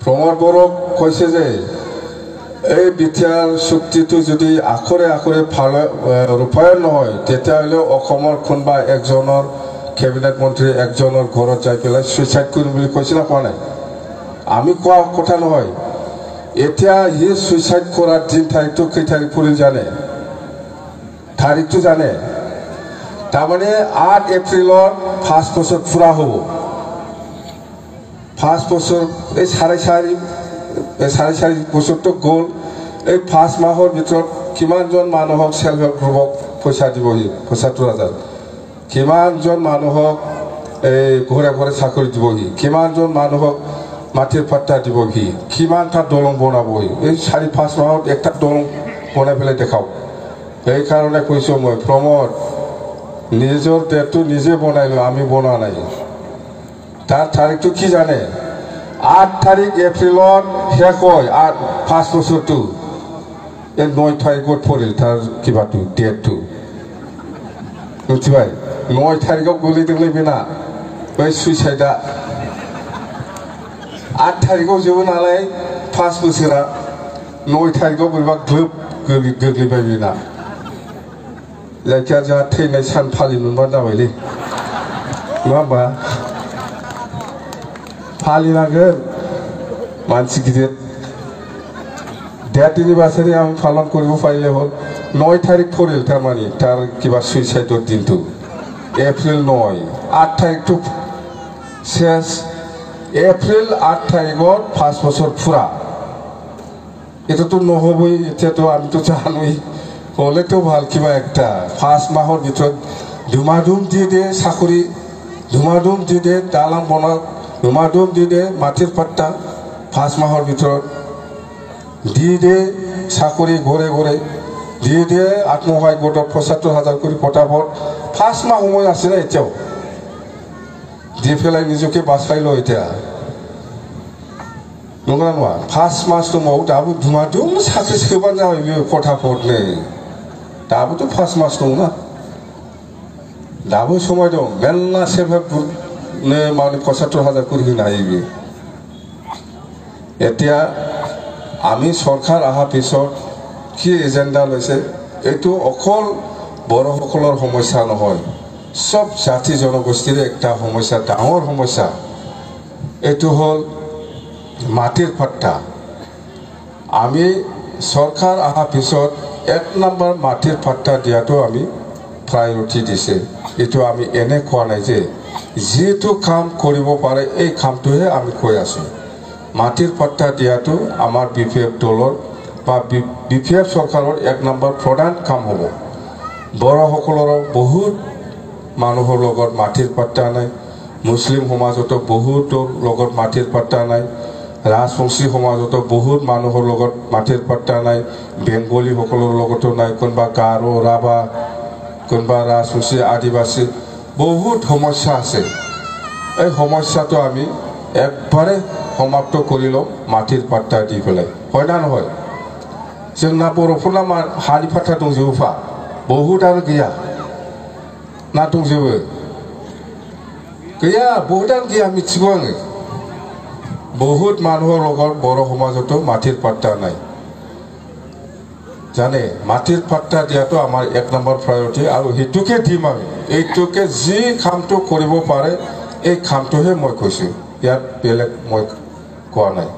প্ৰমোদ বড়োক কৈছে যে এই বিটিআৰ চুক্তিটো যদি আখৰে আখৰে ৰূপায়ণ নহয় তেতিয়াহ'লে অসমৰ কোনোবা একজনৰ কেবিনেট মন্ত্ৰী একজনৰ ঘৰত যাই পেলাই সুইচাইড কৰিম বুলি কৈছে না কোৱা নাই আমি কোৱা কথা নহয় এতিয়া ই সুইচাইড কৰাৰ দিন তাৰিখটো কেই তাৰিখ পৰিল জানে তাৰিখটো জানে তাৰমানে 8 এপ্ৰিলত 5 বছৰ পুৰা হ'ব 5 বছৰ এই চাৰে চাৰি বছৰটো গ'ল এই 5 মাহৰ ভিতৰত কিমানজন মানুহক সেল্ফ হেল্প গ্ৰুপক পইচা দিবহি ৭৫,০০০ কিমানজন মানুহক এই ঘৰে ঘৰে চাকৰি দিবহি কিমানজন মানুহক মাটিৰ পাট্টা দিবহি কিমানটা দলং বনাবহি এই ৪-৫ মাহত একটা দলং বনাই পেলাই দেখাওক সেইকাৰণে কৈছোঁ মই প্ৰমোদ নিজৰ দেশটো নিজে বনাই লওঁ আমি বনোৱা নাই তাৰ তাৰিখটো কি জানে 8 তাৰিখ এপ্ৰিলত শেষ হয় 5 বছৰটো এই 9 তাৰিখত পৰিল তাৰ কিবাটো ডেটটো বুঝিবাই 9 তাৰিখত গলি দিলে বিনা ওই সুইসাইডা 8 তাৰিখত যাব নালাই 5 বছৰা 9 তাৰিখত বলবা গ্লুব গলিবাই বিনা जायखिया जोंहा थैनाय सान फालिनोबानो जाबायलै नङा होमबा फालिनांगोन मानसि गिदिर डेथ एनिभार्सारि आं पालन करिब पारिले हल 9 तारिख परिल तारमाने तार किबा सुइसाइडर दिनटु एप्रिल 9 8 तारिखटु शेष एप्रिल 8 तारिखत 5 বছর পুরা এটা তো নহবই এটা তো আমি তো জানোই হলে তো ভাল কিবা একটা 5 মাহৰ ভিতৰত ধুমাধুম দি দে চাকৰি ধুমাধুম দি দে দালাং বনা ধুমাধুম দি দে মাটিৰ পাট্টা 5 মাহৰ ভিতৰত দি দে চাকৰি ঘৰে ঘৰে দি দে আত্মসহায়ক গোটত ৭৫,০০০ কৰি পটাপট 5 মাহ সময় আছে না এতিয়াও দি পেলাই নিজকে বাছাই ল এতিয়া নঙা নङा 5 মাস দমাव दाबो धुमाधुम साख्रि सोबानो जाबाय बे पटापटनो दाबोथ' 5 मास दं ना दाबो समय दं मेल्ला सेल्फ हेल्प ग्रुपनो माने ৭৫,০০০ কৰি होनो हायो बे এতিয়া আমি সৰকাৰ আহা পিছত কি এজেন্ডা লৈছে এইটো অকল বড়সকলৰ সমস্যা নহয় সব জাতি জনগোষ্ঠীৰ একটা সমস্যা ডাঙৰ সমস্যা এইটো হল মাটিৰ পাট্টা আমি সৰকাৰ আহা পিছত 1 নম্বৰ মাটিৰ পাট্টা দিয়াটো আমি প্ৰায়োৰিটি দিছে এটো আমি এনে কোৱা নাই যে যেটো কাম কৰিব পাৰে এই কামটোহে আমি কৈ আছো মাটিৰ পাট্টা দিয়াটো আমাৰ বিপিএফ দলৰ বা বিপিএফ সৰকাৰৰ 1 নম্বৰ প্ৰধান কাম হ'ব বড়সকলৰ বহুত মানুহৰ লগত মাটিৰ পাট্টা নাই মুসলিম সমাজতো বহুত লগত মাটিৰ পাট্টা নাই ৰাজবংশী সমাজতো বহুত মানুহৰ লগত মাটিৰ পাট্টা নাই বেংগলী সকলৰ লগতো নাই কোনবা গাৰো ৰাভা কোনবা ৰাজবংশী আদিবাসী বহুত সমস্যা আছে এই সমস্যাটো আমি একবাৰে সমাপ্ত কৰি লম মাটিৰ পাট্টা দি পেলাই হয় না নহয় जोंना बर'फोरना हानि पाट्टा दंजोबोफा बहुतानो गैया ना दंजोबो गैया बहुतानो गैया मिथिगौ आङो बहुत মানুহৰ লগত বড় সমাজতো মাটিৰ পাট্টা নাই জানে মাটিৰ পাট্টা দিয়াটো আমাৰ 1 নম্বৰ প্ৰায়োৰিটি আৰু হেতুকে দিম আমি এইটোকে যি কামটো কৰিব পাৰে এই কামটোহে মই কৈছো ইয়াত বেলেগ মই কোৱা নাই